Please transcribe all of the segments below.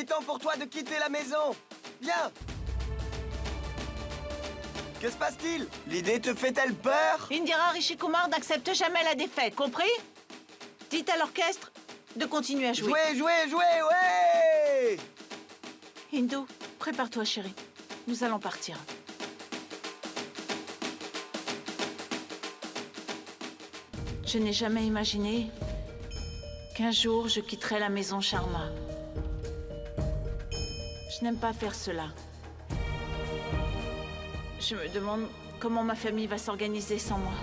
est temps pour toi de quitter la maison. Viens. Que se passe-t-il? L'idée te fait-elle peur? Indira Rishikumar n'accepte jamais la défaite, compris? Dites à l'orchestre de continuer à jouer. Jouez, jouez, jouez, ouais! Hindu, prépare-toi, chérie. Nous allons partir. Je n'ai jamais imaginé qu'un jour je quitterais la maison Sharma. Je n'aime pas faire cela. Je me demande comment ma famille va s'organiser sans moi.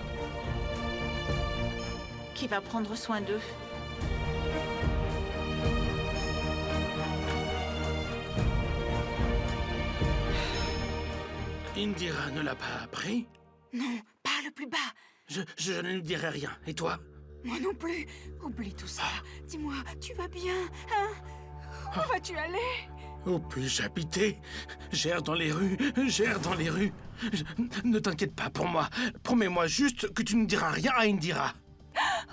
Qui va prendre soin d'eux? Indira ne l'a pas appris? Non, pas le plus bas. Je ne lui dirai rien. Et toi? Moi non plus. Oublie tout ça. Dis-moi, tu vas bien, hein? Où vas-tu aller? Où puis-je habiter? J'erre dans les rues, j'erre dans les rues. Ne t'inquiète pas pour moi. Promets-moi juste que tu ne diras rien à Indira.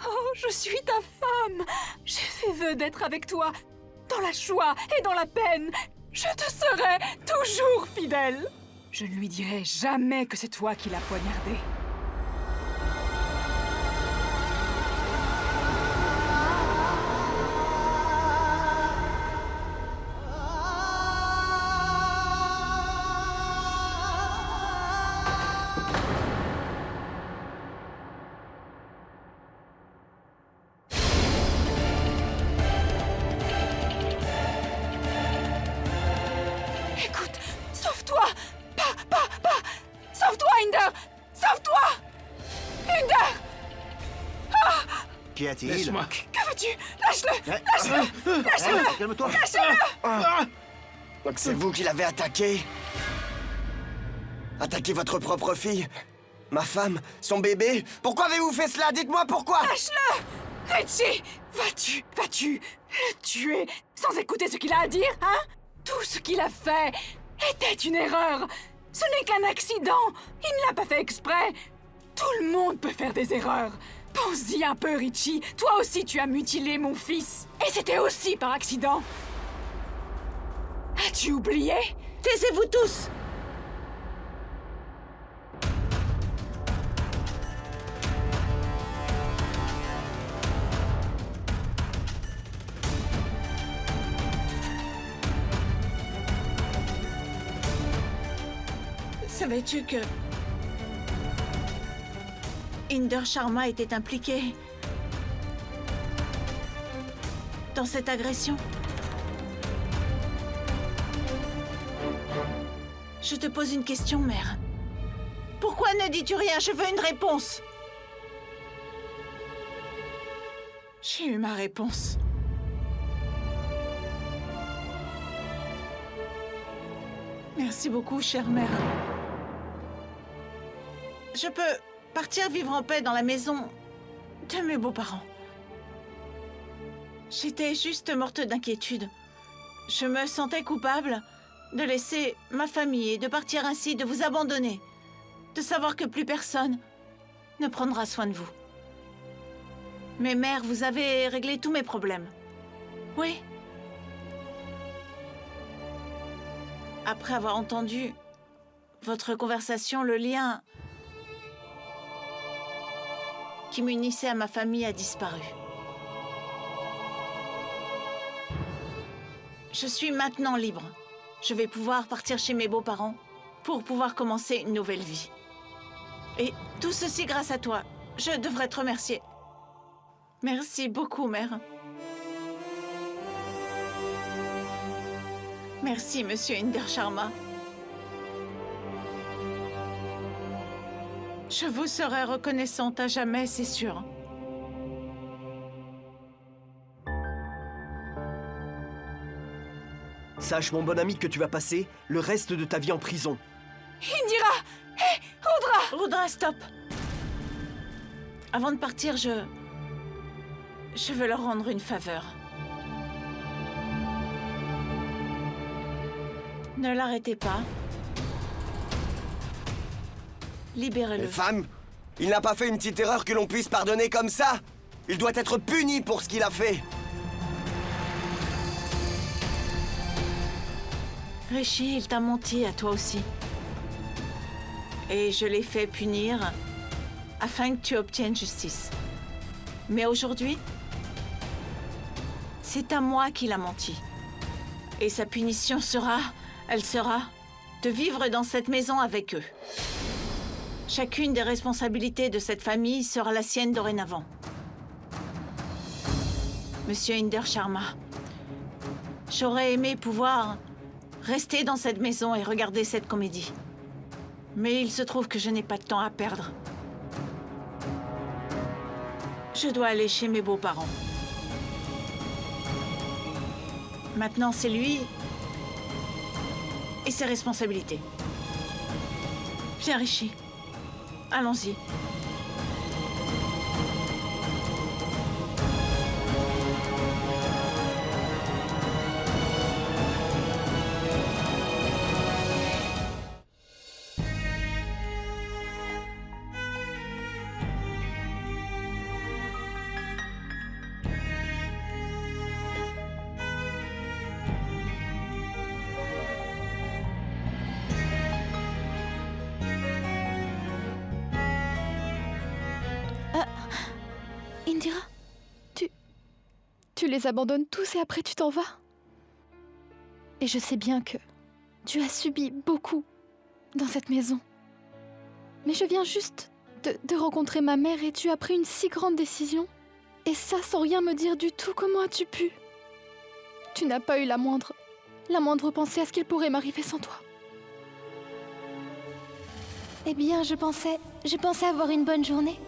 Oh, je suis ta femme. J'ai fait vœu d'être avec toi, dans la joie et dans la peine. Je te serai toujours fidèle. Je ne lui dirai jamais que c'est toi qui l'as poignardé. Écoute, sauve-toi! Pas! Sauve-toi, Inder! Sauve-toi! Inder! Qu'y a-t-il? Laisse-moi. Que veux-tu? Lâche-le! Lâche-le! Lâche-le! Calme-toi. Lâche-le! C'est vous qui l'avez attaqué? Attaqué votre propre fille? Ma femme? Son bébé? Pourquoi avez-vous fait cela? Dites-moi pourquoi! Lâche-le! Richie! Vas-tu le tuer sans écouter ce qu'il a à dire, hein? Tout ce qu'il a fait était une erreur! Ce n'est qu'un accident! Il ne l'a pas fait exprès! Tout le monde peut faire des erreurs! Pense-y un peu, Richie! Toi aussi tu as mutilé mon fils! Et c'était aussi par accident! As-tu oublié? Taisez-vous tous! Savais-tu que Inder Sharma était impliqué dans cette agression? Je te pose une question, mère. Pourquoi ne dis-tu rien? Je veux une réponse. J'ai eu ma réponse. Merci beaucoup, chère mère. Je peux partir vivre en paix dans la maison de mes beaux-parents. J'étais juste morte d'inquiétude. Je me sentais coupable de laisser ma famille et de partir ainsi, de vous abandonner. De savoir que plus personne ne prendra soin de vous. Mais mère, vous avez réglé tous mes problèmes. Oui. Après avoir entendu votre conversation, le lien qui m'unissait à ma famille a disparu. Je suis maintenant libre. Je vais pouvoir partir chez mes beaux-parents pour pouvoir commencer une nouvelle vie. Et tout ceci grâce à toi. Je devrais te remercier. Merci beaucoup, mère. Merci, monsieur Inder Sharma. Je vous serai reconnaissante à jamais, c'est sûr. Sache, mon bon ami, que tu vas passer le reste de ta vie en prison. Indira! Hé! Rudra! Rudra, stop! Avant de partir, je veux leur rendre une faveur. Ne l'arrêtez pas. Libérez-le. Femme, il n'a pas fait une petite erreur que l'on puisse pardonner comme ça. Il doit être puni pour ce qu'il a fait. Richie, il t'a menti à toi aussi. Et je l'ai fait punir afin que tu obtiennes justice. Mais aujourd'hui, c'est à moi qu'il a menti. Et sa punition sera, elle sera, de vivre dans cette maison avec eux. Chacune des responsabilités de cette famille sera la sienne dorénavant. Monsieur Inder Sharma, j'aurais aimé pouvoir rester dans cette maison et regarder cette comédie. Mais il se trouve que je n'ai pas de temps à perdre. Je dois aller chez mes beaux-parents. Maintenant, c'est lui et ses responsabilités. Viens, Richie. Allons-y. Indira, tu les abandonnes tous et après tu t'en vas. Et je sais bien que tu as subi beaucoup dans cette maison. Mais je viens juste de rencontrer ma mère et tu as pris une si grande décision. Et ça sans rien me dire du tout. Comment as-tu pu? Tu n'as pas eu la moindre pensée à ce qu'il pourrait m'arriver sans toi. Eh bien, je pensais avoir une bonne journée.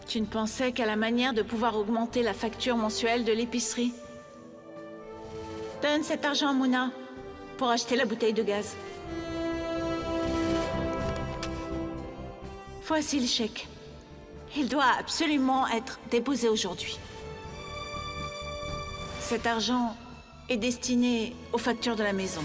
Tu ne pensais qu'à la manière de pouvoir augmenter la facture mensuelle de l'épicerie. Donne cet argent à Mouna pour acheter la bouteille de gaz. Voici le chèque. Il doit absolument être déposé aujourd'hui. Cet argent est destiné aux factures de la maison.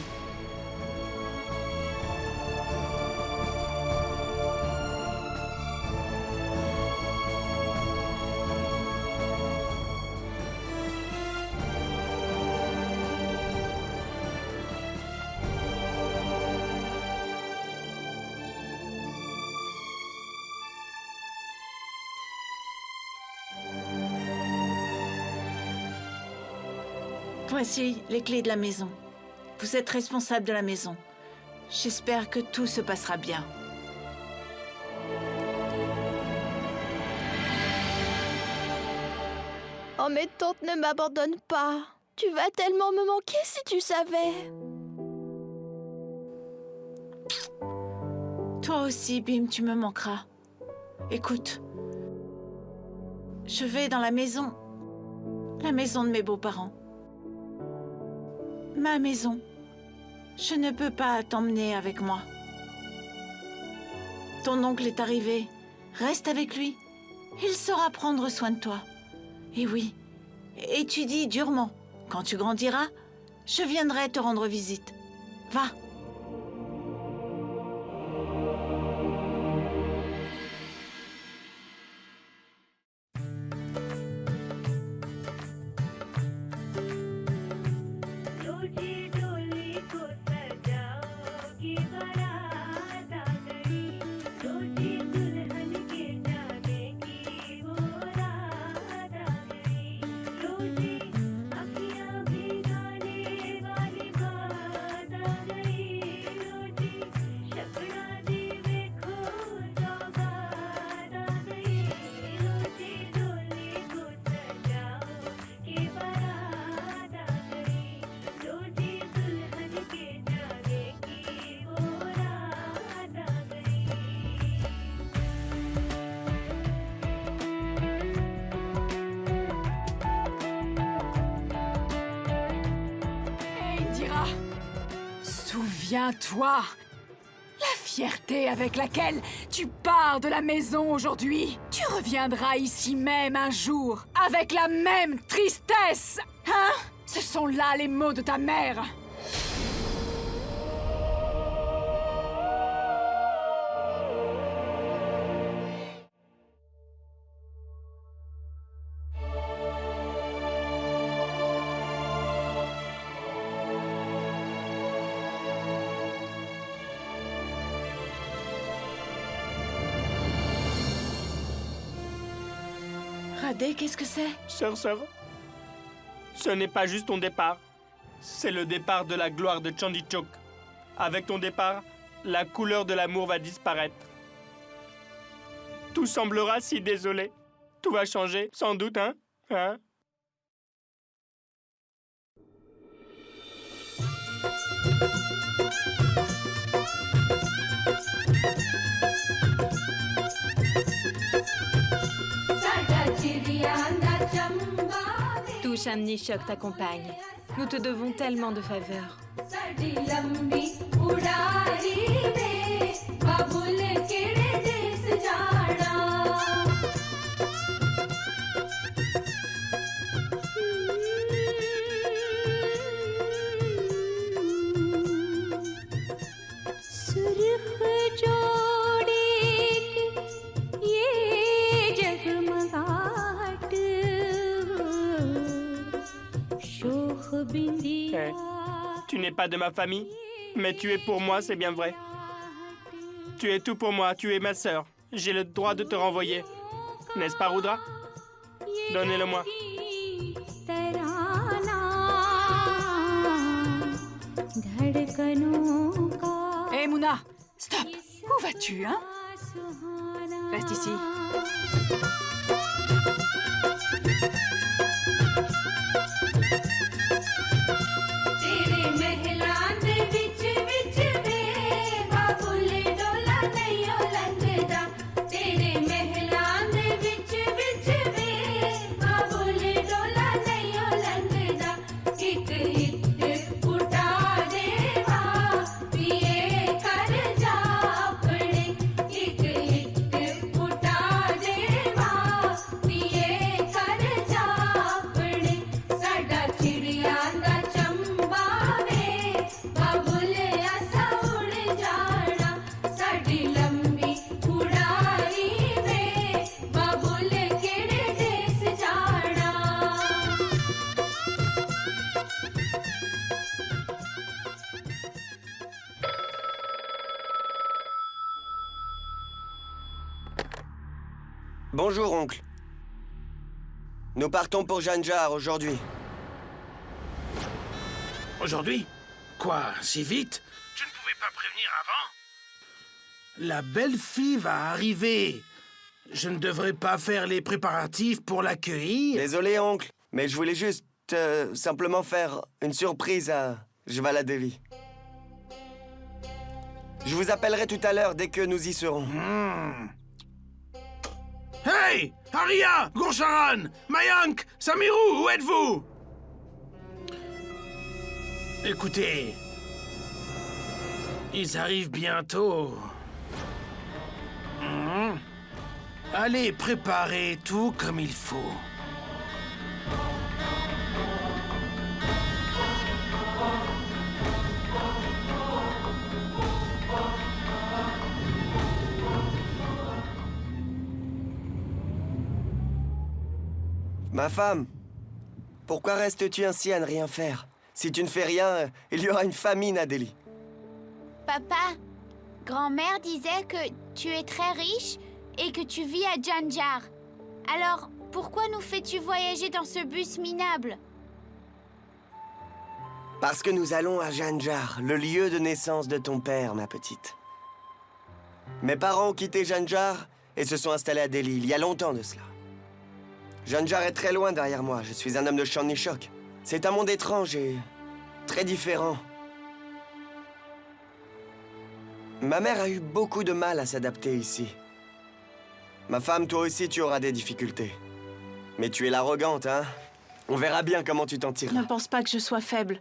Voici les clés de la maison. Vous êtes responsable de la maison. J'espère que tout se passera bien. Oh, mais tante, ne m'abandonne pas. Tu vas tellement me manquer si tu savais. Toi aussi, Bim, tu me manqueras. Écoute, je vais dans la maison de mes beaux-parents. Ma maison. Je ne peux pas t'emmener avec moi. Ton oncle est arrivé. Reste avec lui. Il saura prendre soin de toi. Et oui, étudie durement. Quand tu grandiras, je viendrai te rendre visite. Va. Indira, souviens-toi, la fierté avec laquelle tu pars de la maison aujourd'hui. Tu reviendras ici même un jour, avec la même tristesse. Hein? Ce sont là les mots de ta mère. Radé, qu'est-ce que c'est? Sœur, ce n'est pas juste ton départ. C'est le départ de la gloire de Chandichok. Avec ton départ, la couleur de l'amour va disparaître. Tout semblera si désolé. Tout va changer, sans doute, hein? Tout Chandichok t'accompagne. Nous te devons tellement de faveurs. Tu n'es pas de ma famille, mais tu es pour moi, c'est bien vrai. Tu es tout pour moi, tu es ma sœur. J'ai le droit de te renvoyer. N'est-ce pas, Rudra? Donnez-le-moi. Hé, Mouna, stop! Où vas-tu, hein? Reste ici. Bonjour, oncle. Nous partons pour Janjar aujourd'hui. Aujourd'hui? Quoi, si vite? Tu ne pouvais pas prévenir avant? La belle-fille va arriver. Je ne devrais pas faire les préparatifs pour l'accueillir? Désolé, oncle, mais je voulais juste simplement faire une surprise à Jwaladevi. Je vous appellerai tout à l'heure dès que nous y serons. Hey! Arya! Gursharan! Mayank! Samirou, où êtes-vous? Écoutez... Ils arrivent bientôt. Allez, préparez tout comme il faut. Ma femme, pourquoi restes-tu ainsi à ne rien faire? Si tu ne fais rien, il y aura une famine à Delhi. Papa, grand-mère disait que tu es très riche et que tu vis à Janjar. Alors, pourquoi nous fais-tu voyager dans ce bus minable? Parce que nous allons à Janjar, le lieu de naissance de ton père, ma petite. Mes parents ont quitté Janjar et se sont installés à Delhi il y a longtemps de cela. Janjar est très loin derrière moi. Je suis un homme de Chandichok. C'est un monde étrange et très différent. Ma mère a eu beaucoup de mal à s'adapter ici. Ma femme, toi aussi, tu auras des difficultés. Mais tu es l'arrogante, hein? On verra bien comment tu t'en tireras. Ne pense pas que je sois faible.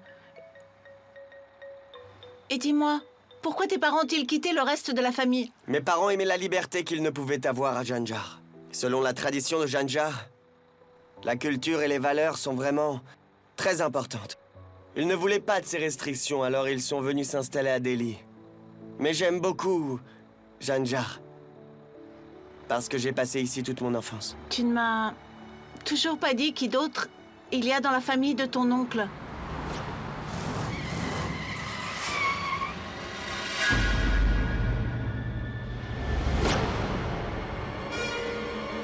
Et dis-moi, pourquoi tes parents ont-ils quitté le reste de la famille? Mes parents aimaient la liberté qu'ils ne pouvaient avoir à Janjar. Selon la tradition de Janjar, la culture et les valeurs sont vraiment très importantes. Ils ne voulaient pas de ces restrictions, alors ils sont venus s'installer à Delhi. Mais j'aime beaucoup Janjar. Parce que j'ai passé ici toute mon enfance. Tu ne m'as toujours pas dit qui d'autre il y a dans la famille de ton oncle.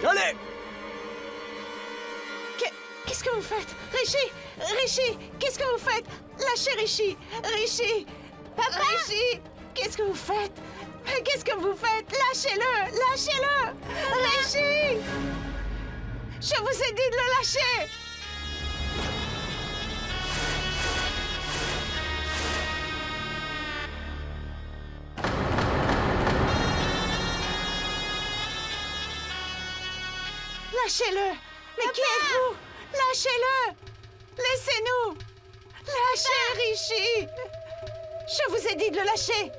Allez! Rishi! Rishi! Qu'est-ce que vous faites? Lâchez Rishi! Rishi! Papa! Rishi! Qu'est-ce que vous faites? Qu'est-ce que vous faites? Lâchez-le! Lâchez-le! Rishi! Je vous ai dit de le lâcher! Lâchez-le! Mais qui êtes-vous? Lâchez-le! Laissez-nous! Lâchez Rishi! Je vous ai dit de le lâcher!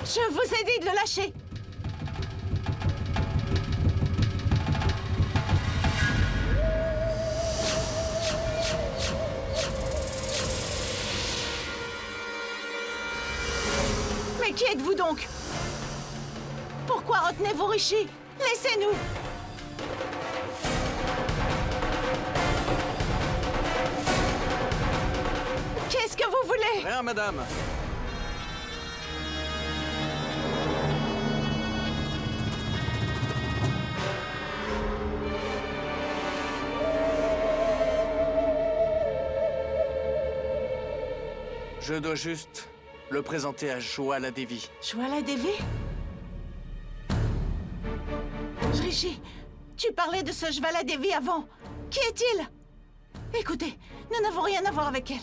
Je vous ai dit de le lâcher! Mais qui êtes-vous donc? Pourquoi retenez-vous Rishi? Laissez-nous! Qu'est-ce que vous voulez? Rien, madame. Je dois juste le présenter à Jwala Devi. Jwala Devi? Rishi, tu parlais de ce Jwala Devi avant. Qui est-il? Écoutez, nous n'avons rien à voir avec elle.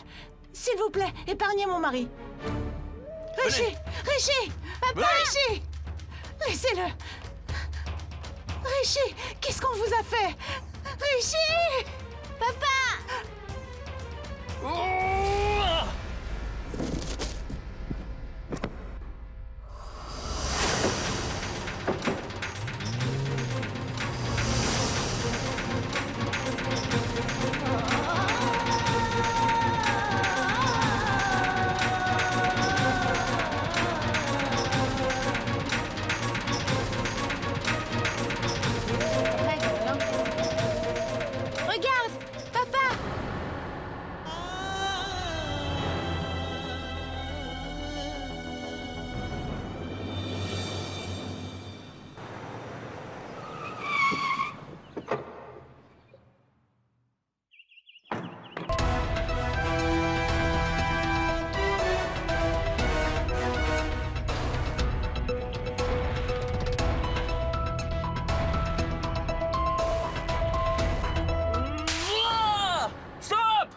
S'il vous plaît, épargnez mon mari. Rishi! Venez. Rishi! Papa! Rishi! Laissez-le! Rishi! Qu'est-ce qu'on vous a fait? Rishi! Papa! Regarde! Papa! Stop!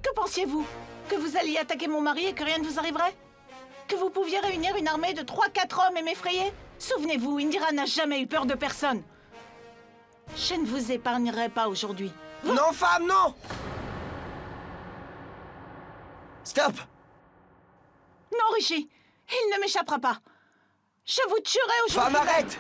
Que pensiez-vous? Que vous alliez attaquer mon mari et que rien ne vous arriverait? Que vous pouviez réunir une armée de 3-4 hommes et m'effrayer? Souvenez-vous, Indira n'a jamais eu peur de personne. Je ne vous épargnerai pas aujourd'hui. Non, femme, non! Stop! Non, Rishi, il ne m'échappera pas. Je vous tuerai aujourd'hui. Femme, arrête!